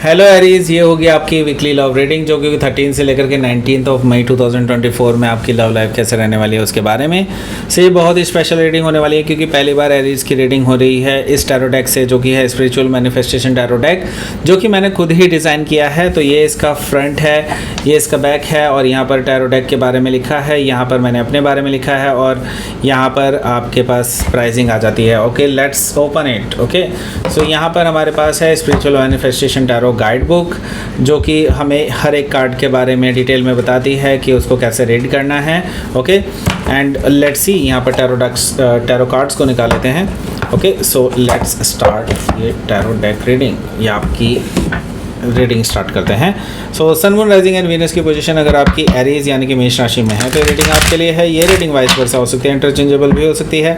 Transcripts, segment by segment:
Hello Aries, ये होगी आपकी वीकली लव रीडिंग जो कि 13 से लेकर के 19 ऑफ मई 2024 में आपकी लव लाइफ कैसे रहने वाली है उसके बारे में से बहुत ही स्पेशल रीडिंग होने वाली है, क्योंकि पहली बार एरीज की रीडिंग हो रही है इस टैरो डेक से, जो कि है स्पिरिचुअल मैनिफेस्टेशन टैरो डेक, जो कि मैंने खुद ही डिज़ाइन किया है। तो ये इसका फ्रंट है, ये इसका बैक है, और यहाँ पर टैरो डेक के बारे में लिखा है, यहाँ पर मैंने अपने बारे में लिखा है, और यहाँ पर आपके पास प्राइसिंग आ जाती है। Okay, let's open it. Okay, so यहाँ पर हमारे पास है spiritual manifestation tarot guide book, जो कि हमें हर एक कार्ड के बारे में डिटेल में बताती है कि उसको कैसे रीड करना है। ओके, एंड लेट्स सी, यहाँ पर टैरो कार्ड्स को निकाल लेते हैं। ओके, सो लेट्स स्टार्ट ये टैरो डेक रीडिंग, ये आपकी रीडिंग स्टार्ट करते हैं। So sun moon rising and Venus की पोजीशन अगर आपकी एरीज यानी कि मेष राशि में है तो रीडिंग आपके लिए है। ये रीडिंग वाइस वर्सा हो सकती है, इंटरचेंजेबल भी हो सकती है,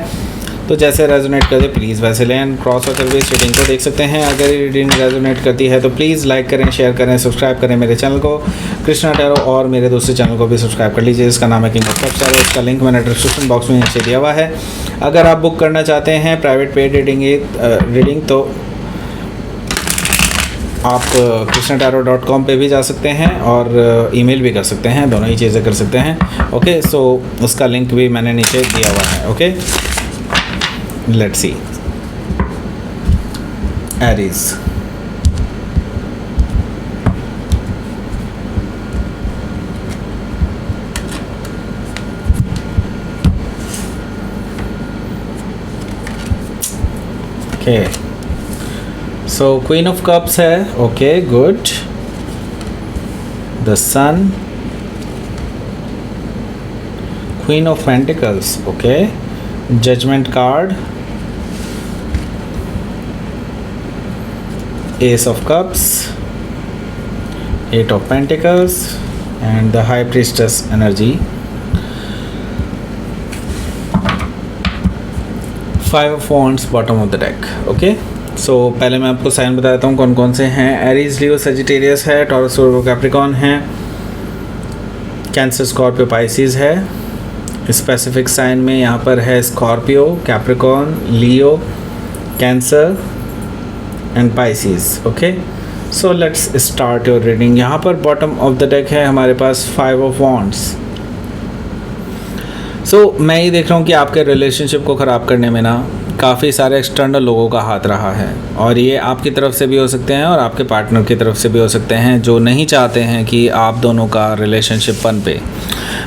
तो जैसे रेजोनेट करते प्लीज़ वैसे लें। एंड क्रॉस होकर भी इस रीडिंग को देख सकते हैं। अगर ये रीडिंग रेजोनेट करती है तो प्लीज़ लाइक करें, शेयर करें, सब्सक्राइब करें मेरे चैनल को कृष्णा टैरो, और मेरे दूसरे चैनल को भी सब्सक्राइब कर लीजिए, इसका नाम है किंग ऑफ कप्स टैरो। इसका लिंक मैंने डिस्क्रिप्शन बॉक्स में नीचे दिया हुआ है। अगर आप बुक करना चाहते हैं प्राइवेट पेड रीडिंग तो आप krishnataro.com पे भी जा सकते हैं और ईमेल भी कर सकते हैं, दोनों ही चीज़ें कर सकते हैं। ओके, सो उसका लिंक भी मैंने नीचे दिया हुआ है। Okay, let's see Aries. Okay, so queen of cups है। Okay, good. The sun, queen of pentacles. Okay, judgement card, ace of cups, eight of pentacles and the high priestess energy, five of wands bottom of the deck. Okay, so पहले मैं आपको sign बता देता हूँ कौन कौन से हैं। एरीज, लियो, सजिटेरियस है, टॉरस, वर्गो, कैप्रिकॉर्न है, कैंसर, स्कॉर्पियो, पाइसिस है। स्पेसिफिक साइन में यहाँ पर है Scorpio, Capricorn, Leo, cancer and Pisces. Okay, so let's start your reading. यहाँ पर बॉटम ऑफ द डेक है हमारे पास फाइव ऑफ वॉन्ड्स। सो मैं ये देख रहा हूँ कि आपके रिलेशनशिप को ख़राब करने में ना काफ़ी सारे एक्सटर्नल लोगों का हाथ रहा है, और ये आपकी तरफ से भी हो सकते हैं और आपके पार्टनर की तरफ से भी हो सकते हैं, जो नहीं चाहते हैं कि आप दोनों का रिलेशनशिप बन पे,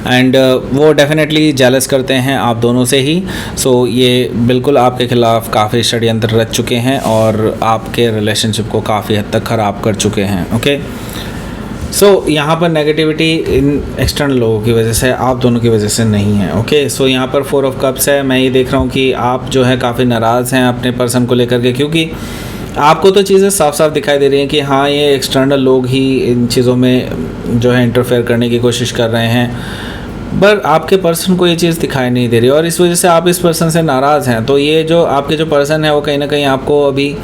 एंड वो डेफिनेटली जेलस करते हैं आप दोनों से ही। सो ये बिल्कुल आपके खिलाफ काफ़ी षड्यंत्र रच चुके हैं और आपके रिलेशनशिप को काफ़ी हद तक ख़राब कर चुके हैं। ओके, सो यहाँ पर नेगेटिविटी इन एक्सटर्नल लोगों की वजह से, आप दोनों की वजह से नहीं है। ओके, सो यहाँ पर फोर ऑफ कप्स है। मैं ये देख रहा हूँ कि आप जो है काफ़ी नाराज़ हैं अपने पर्सन को लेकर के, क्योंकि आपको तो चीज़ें साफ साफ दिखाई दे रही हैं कि हाँ, ये एक्सटर्नल लोग ही इन चीज़ों में जो है इंटरफेयर करने की कोशिश कर रहे हैं, पर आपके पर्सन को ये चीज़ दिखाई नहीं दे रही, और इस वजह से आप इस पर्सन से नाराज़ हैं। तो ये जो आपके जो पर्सन है वो कहीं ना कहीं आपको अभी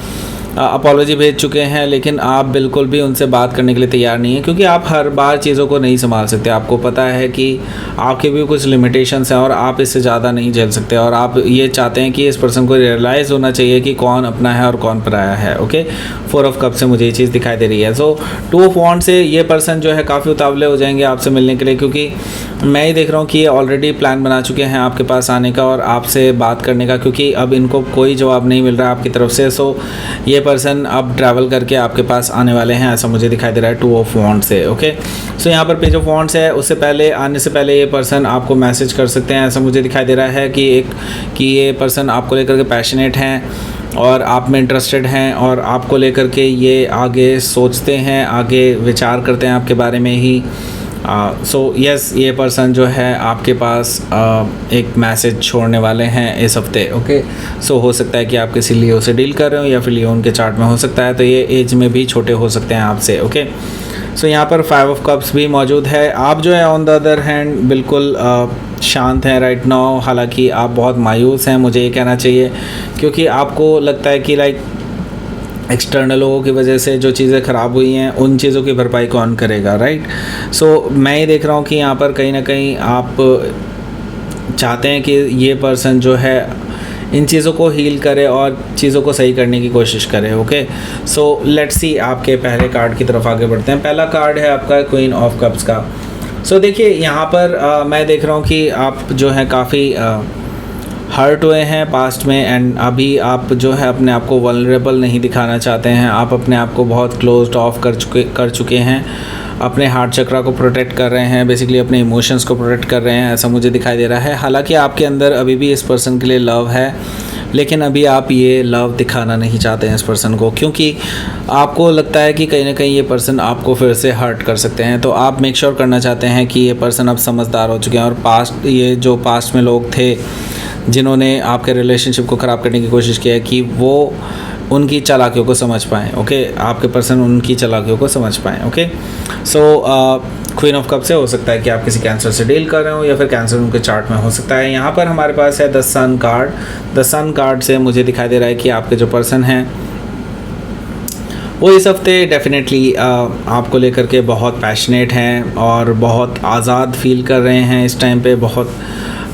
अपॉलॉजी भेज चुके हैं, लेकिन आप बिल्कुल भी उनसे बात करने के लिए तैयार नहीं है, क्योंकि आप हर बार चीज़ों को नहीं संभाल सकते। आपको पता है कि आपके भी कुछ लिमिटेशंस हैं और आप इससे ज़्यादा नहीं झेल सकते, और आप ये चाहते हैं कि इस पर्सन को रियलाइज़ होना चाहिए कि कौन अपना है और कौन पराया है। ओके, फोर ऑफ कप से मुझे ये चीज़ दिखाई दे रही है। सो टू ऑफ वॉन्ड से ये पर्सन जो है काफ़ी उतावले हो जाएंगे आपसे मिलने के लिए, क्योंकि मैं ही देख रहा हूँ कि ये ऑलरेडी प्लान बना चुके हैं आपके पास आने का और आपसे बात करने का, क्योंकि अब इनको कोई जवाब नहीं मिल रहा है आपकी तरफ से। सो ये पर्सन अब ट्रैवल करके आपके पास आने वाले हैं, ऐसा मुझे दिखाई दे रहा है टू ऑफ वॉन्ड से। ओके, सो यहाँ पर पेज ऑफ वॉन्ड्स है, उससे पहले आने से पहले ये पर्सन आपको मैसेज कर सकते हैं, ऐसा मुझे दिखाई दे रहा है कि ये पर्सन आपको लेकर के पैशनेट हैं और आप में इंटरेस्टेड हैं, और आपको लेकर के ये आगे सोचते हैं, आगे विचार करते हैं आपके बारे में ही। सो यस, ये पर्सन जो है आपके पास एक मैसेज छोड़ने वाले हैं इस हफ्ते। ओके, सो हो सकता है कि आप किसी लियो से डील कर रहे हो, या फिर लियो उनके चार्ट में हो सकता है, तो ये एज में भी छोटे हो सकते हैं आपसे। ओके, सो यहाँ पर फाइव ऑफ कप्स भी मौजूद है। आप जो है ऑन द अदर हैंड बिल्कुल शांत हैं राइट नाउ, हालांकि आप बहुत मायूस हैं, मुझे ये कहना चाहिए, क्योंकि आपको लगता है कि लाइक एक्सटर्नल लोगों की वजह से जो चीज़ें ख़राब हुई हैं उन चीज़ों की भरपाई कौन करेगा, राइट। सो मैं ये देख रहा हूँ कि यहाँ पर कहीं ना कहीं आप चाहते हैं कि ये पर्सन जो है इन चीज़ों को हील करे और चीज़ों को सही करने की कोशिश करे। ओके, सो लेट्स सी आपके पहले कार्ड की तरफ आगे बढ़ते हैं। पहला कार्ड है आपका क्वीन ऑफ कप्स का। सो देखिए यहाँ पर मैं देख रहा हूँ कि आप जो है काफ़ी हर्ट हुए हैं पास्ट में, एंड अभी आप जो है अपने आप को वल्नरेबल नहीं दिखाना चाहते हैं। आप अपने आप को बहुत क्लोज्ड ऑफ कर चुके हैं, अपने हार्ट चक्रा को प्रोटेक्ट कर रहे हैं, बेसिकली अपने इमोशंस को प्रोटेक्ट कर रहे हैं, ऐसा मुझे दिखाई दे रहा है। हालांकि आपके अंदर अभी भी इस पर्सन के लिए लव है, लेकिन अभी आप ये लव दिखाना नहीं चाहते हैं इस पर्सन को, क्योंकि आपको लगता है कि कहीं ना कहीं ये पर्सन आपको फिर से हर्ट कर सकते हैं। तो आप मेक श्योर करना चाहते हैं कि ये पर्सन अब समझदार हो चुके हैं, और पास्ट ये जो पास्ट में लोग थे जिन्होंने आपके रिलेशनशिप को ख़राब करने की कोशिश की है, कि वो उनकी चालाकियों को समझ पाएँ। ओके, आपके पर्सन उनकी चालाकियों को समझ पाएँ। Okay, so queen of cup से हो सकता है कि आप किसी कैंसर से डील कर रहे हो, या फिर कैंसर उनके चार्ट में हो सकता है। यहाँ पर हमारे पास है the sun card. The sun card से मुझे दिखाई दे रहा है कि आपके जो पर्सन हैं वो इस हफ्ते डेफिनेटली आपको लेकर के बहुत पैशनेट हैं और बहुत आज़ाद फील कर रहे हैं इस टाइम पे, बहुत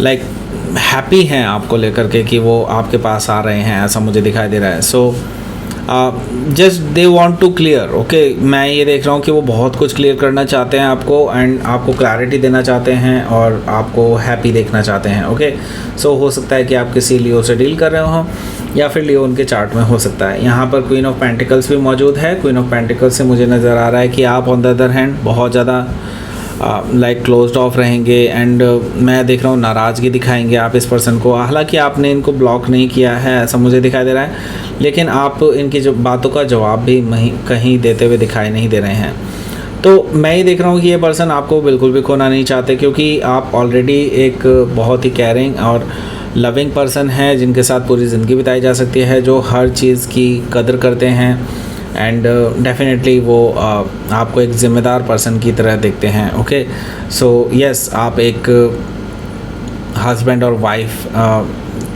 लाइक हैप्पी हैं आपको लेकर के कि वो आपके पास आ रहे हैं, ऐसा मुझे दिखाई दे रहा है। So just they want to clear. Okay, मैं ये देख रहा हूँ कि वो बहुत कुछ क्लियर करना चाहते हैं आपको, एंड आपको क्लैरिटी देना चाहते हैं और आपको हैप्पी देखना चाहते हैं। ओके, सो हो सकता है कि आप किसी लियो से डील कर रहे हो, या फिर लियो उनके चार्ट में हो सकता है। यहाँ पर क्वीन ऑफ पेंटिकल्स भी मौजूद है। क्वीन ऑफ पेंटिकल्स से मुझे नज़र आ रहा है कि आप ऑन द अदर हैंड बहुत ज़्यादा लाइक क्लोज्ड ऑफ रहेंगे, एंड मैं देख रहा हूँ नाराज़गी दिखाएंगे आप इस पर्सन को। हालांकि आपने इनको ब्लॉक नहीं किया है, ऐसा मुझे दिखाई दे रहा है, लेकिन आप इनकी जो बातों का जवाब भी कहीं देते हुए दिखाई नहीं दे रहे हैं। तो मैं ये देख रहा हूँ कि ये पर्सन आपको बिल्कुल भी खोना नहीं चाहते, क्योंकि आप ऑलरेडी एक बहुत ही केयरिंग और लविंग पर्सन है जिनके साथ पूरी ज़िंदगी बिताई जा सकती है, जो हर चीज़ की कदर करते हैं, एंड डेफिनेटली वो आपको एक ज़िम्मेदार पर्सन की तरह देखते हैं। ओके, सो यस, आप एक हस्बैंड और वाइफ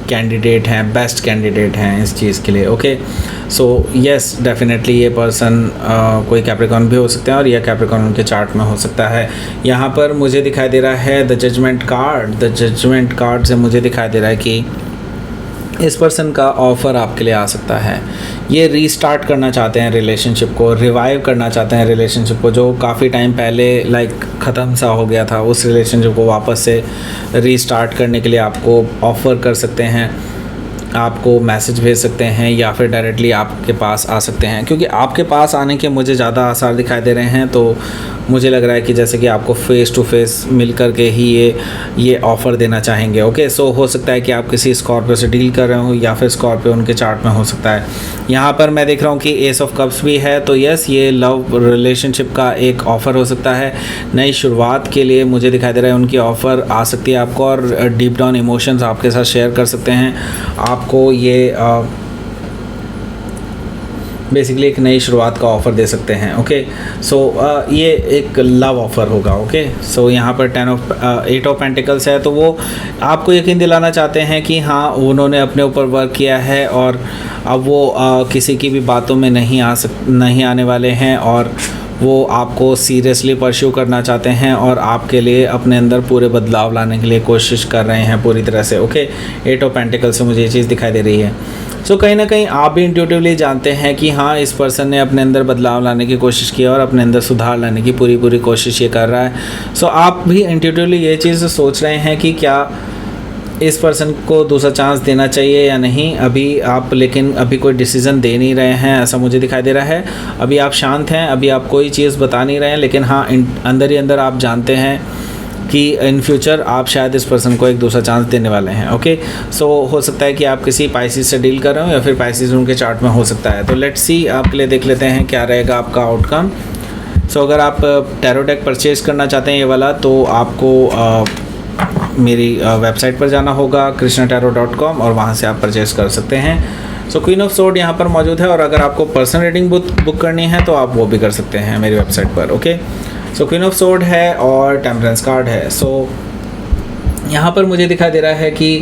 कैंडिडेट हैं, बेस्ट कैंडिडेट हैं इस चीज़ के लिए। ओके, सो यस, डेफिनेटली ये पर्सन कोई कैप्रिकॉर्न भी हो सकते हैं, और यह कैप्रिकॉर्न उनके चार्ट में हो सकता है। यहाँ पर मुझे दिखाई दे रहा है the judgement card. The judgement card से मुझे दिखाई दे रहा है कि इस पर्सन का ऑफ़र आपके लिए आ सकता है। ये रीस्टार्ट करना चाहते हैं रिलेशनशिप को, रिवाइव करना चाहते हैं रिलेशनशिप को, जो काफ़ी टाइम पहले लाइक ख़त्म सा हो गया था, उस रिलेशनशिप को वापस से रीस्टार्ट करने के लिए आपको ऑफ़र कर सकते हैं, आपको मैसेज भेज सकते हैं, या फिर डायरेक्टली आपके पास आ सकते हैं। क्योंकि आपके पास आने के मुझे ज़्यादा आसार दिखाई दे रहे हैं, तो मुझे लग रहा है कि जैसे कि आपको फ़ेस टू फेस मिल कर के ही ये ऑफ़र देना चाहेंगे। ओके, सो हो सकता है कि आप किसी स्कॉर्पियो से डील कर रहे हो, या फिर स्कॉर्पियो उनके चार्ट में हो सकता है। यहाँ पर मैं देख रहा हूँ कि एस ऑफ कप्स भी है, तो यस, ये लव रिलेशनशिप का एक ऑफ़र हो सकता है। नई शुरुआत के लिए मुझे दिखाई दे रहा है उनकी ऑफ़र आ सकती है आपको, और डीप डाउन इमोशंस आपके साथ शेयर कर सकते हैं। आपको ये बेसिकली एक नई शुरुआत का ऑफ़र दे सकते हैं। ओके, सो ये एक लव ऑफ़र होगा। ओके, सो यहाँ पर 8 ऑफ पेंटिकल्स है, तो वो आपको यकीन दिलाना चाहते हैं कि हाँ, उन्होंने अपने ऊपर वर्क किया है, और अब वो किसी की भी बातों में नहीं आने वाले हैं, और वो आपको सीरियसली परस्यू करना चाहते हैं, और आपके लिए अपने अंदर पूरे बदलाव लाने के लिए कोशिश कर रहे हैं पूरी तरह से। ओके, 8 ऑफ पेंटिकल्स से मुझे ये चीज़ दिखाई दे रही है। सो कहीं ना कहीं आप भी इंट्यूटिवली जानते हैं कि हाँ, इस पर्सन ने अपने अंदर बदलाव लाने की कोशिश की, और अपने अंदर सुधार लाने की पूरी कोशिश ये कर रहा है। सो आप भी इंट्यूटिवली ये चीज़ सोच रहे हैं कि क्या इस पर्सन को दूसरा चांस देना चाहिए या नहीं। अभी आप लेकिन अभी कोई डिसीज़न दे नहीं रहे हैं, ऐसा मुझे दिखाई दे रहा है। अभी आप शांत हैं, अभी आप कोई चीज़ बता नहीं रहे हैं, लेकिन हाँ, अंदर ही अंदर आप जानते हैं कि इन फ्यूचर आप शायद इस पर्सन को एक दूसरा चांस देने वाले हैं। ओके, सो हो सकता है कि आप किसी पाइसिस से डील कर रहे हो, या फिर पाइसिस उनके चार्ट में हो सकता है। तो लेट्स सी, आपके लिए देख लेते हैं क्या रहेगा आपका आउटकम। सो अगर आप टैरो डेक परचेज करना चाहते हैं ये वाला, तो आपको मेरी वेबसाइट पर जाना होगा krishnatarot.com, और वहाँ से आप परचेज कर सकते हैं। सो क्वीन ऑफ सोर्ड यहाँ पर मौजूद है, और अगर आपको पर्सनल रीडिंग बुक करनी है तो आप वो भी कर सकते हैं मेरी वेबसाइट पर। Okay, so queen of sword है और टेम्परेंस कार्ड है। सो यहाँ पर मुझे दिखाई दे रहा है कि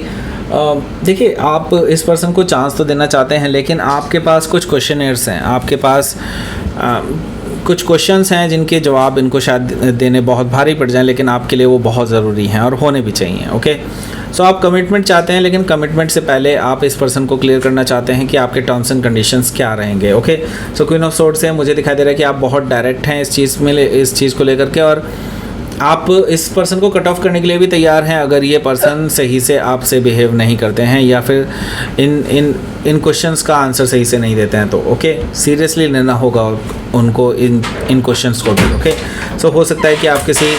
देखिए, आप इस पर्सन को चांस तो देना चाहते हैं, लेकिन आपके पास कुछ क्वेश्चनर्स हैं, आपके पास कुछ क्वेश्चंस हैं जिनके जवाब इनको शायद देने बहुत भारी पड़ जाएं, लेकिन आपके लिए वो बहुत ज़रूरी हैं और होने भी चाहिए। ओके, सो आप कमिटमेंट चाहते हैं, लेकिन कमिटमेंट से पहले आप इस पर्सन को क्लियर करना चाहते हैं कि आपके टर्म्स एंड कंडीशंस क्या रहेंगे। Okay, so queen of swords से मुझे दिखाई दे रहा है कि आप बहुत डायरेक्ट हैं इस चीज़ को लेकर के, और आप इस पर्सन को कट ऑफ करने के लिए भी तैयार हैं अगर ये पर्सन सही से आपसे बिहेव नहीं करते हैं या फिर इन क्वेश्चंस का आंसर सही से नहीं देते हैं। तो ओके, सीरियसली लेना होगा उनको इन क्वेश्चंस को भी। ओके, सो हो सकता है कि आप किसी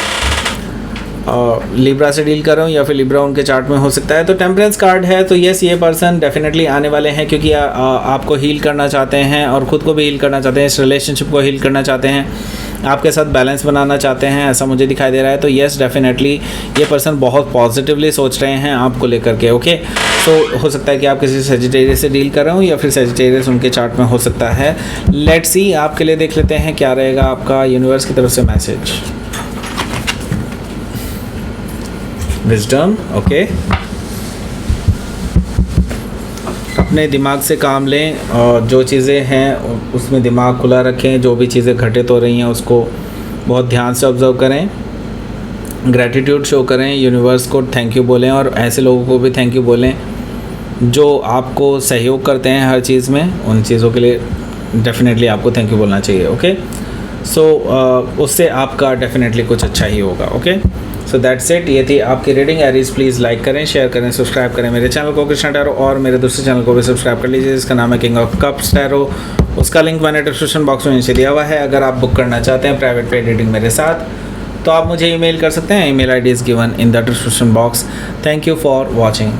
लिब्रा से डील कर रहे हो या फिर लिब्रा उनके चार्ट में हो सकता है। तो टेम्परेंस कार्ड है, तो यस, ये पर्सन डेफिनेटली आने वाले हैं, क्योंकि आपको हील करना चाहते हैं और ख़ुद को भी हील करना चाहते हैं, इस रिलेशनशिप को हील करना चाहते हैं, आपके साथ बैलेंस बनाना चाहते हैं, ऐसा मुझे दिखाई दे रहा है। तो यस, डेफिनेटली ये पर्सन बहुत पॉजिटिवली सोच रहे हैं आपको लेकर के। ओके, तो हो सकता है कि आप किसी सजिटेरियस से डील कर रहे हो या फिर सजिटेरियस उनके चार्ट में हो सकता है। लेट्स सी, आपके लिए देख लेते हैं क्या रहेगा आपका यूनिवर्स की तरफ से मैसेज। विजडम, ओके, अपने दिमाग से काम लें और जो चीज़ें हैं उसमें दिमाग खुला रखें, जो भी चीज़ें घटित हो रही हैं उसको बहुत ध्यान से ऑब्जर्व करें, ग्रैटिट्यूड शो करें, यूनिवर्स को थैंक यू बोलें और ऐसे लोगों को भी थैंक यू बोलें जो आपको सहयोग करते हैं हर चीज़ में। उन चीज़ों के लिए डेफिनेटली आपको थैंक यू बोलना चाहिए। ओके, सो उससे आपका डेफिनेटली कुछ अच्छा ही होगा। ओके, सो दैट्स इट, ये थी आपकी रीडिंग। एरीज प्लीज़ लाइक करें, शेयर करें, सब्सक्राइब करें मेरे चैनल को कृष्णा टैरो, और मेरे दूसरे चैनल को भी सब्सक्राइब कर लीजिए जिसका नाम है किंग ऑफ कप्स टैरो। उसका लिंक मैंने डिस्क्रिप्शन बॉक्स में नीचे दिया हुआ है। अगर आप बुक करना चाहते हैं प्राइवेट पेड रीडिंग मेरे साथ तो आप मुझे ईमेल कर सकते हैं। Email ID is given in the description box. Thank you for watching.